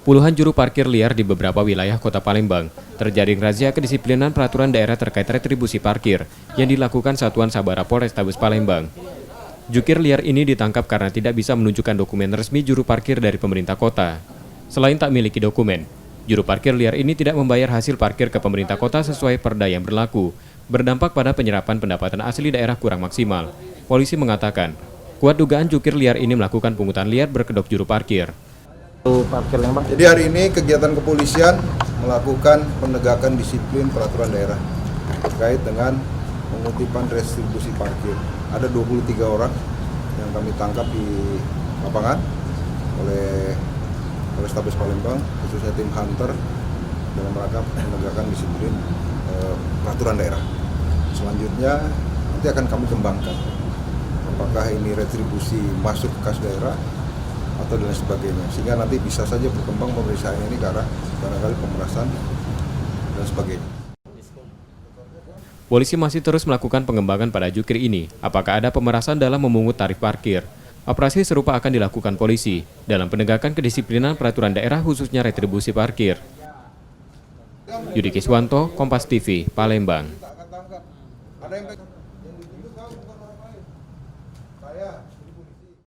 Puluhan juru parkir liar di beberapa wilayah kota Palembang terjaring razia kedisiplinan peraturan daerah terkait retribusi parkir yang dilakukan Satuan Sabara Polrestabes Palembang. Jukir liar ini ditangkap karena tidak bisa menunjukkan dokumen resmi juru parkir dari pemerintah kota. Selain tak memiliki dokumen, juru parkir liar ini tidak membayar hasil parkir ke pemerintah kota sesuai perda yang berlaku, berdampak pada penyerapan pendapatan asli daerah kurang maksimal. Polisi mengatakan, kuat dugaan jukir liar ini melakukan pungutan liar berkedok juru parkir. Jadi hari ini kegiatan kepolisian melakukan penegakan disiplin peraturan daerah terkait dengan pengutipan retribusi parkir. Ada 23 orang yang kami tangkap di lapangan oleh Polrestabes Palembang, khususnya tim Hunter dalam rangka penegakan disiplin peraturan daerah. Selanjutnya nanti akan kami kembangkan apakah ini retribusi masuk kas daerah atau dan sebagainya, sehingga nanti bisa saja berkembang pemeriksaan ini ke arah barangkali pemerasan dan sebagainya. Polisi masih terus melakukan pengembangan pada jukir ini, apakah ada pemerasan dalam memungut tarif parkir. Operasi serupa akan dilakukan polisi dalam penegakan kedisiplinan peraturan daerah khususnya retribusi parkir. Yudi Kiswanto, Kompas TV, Palembang.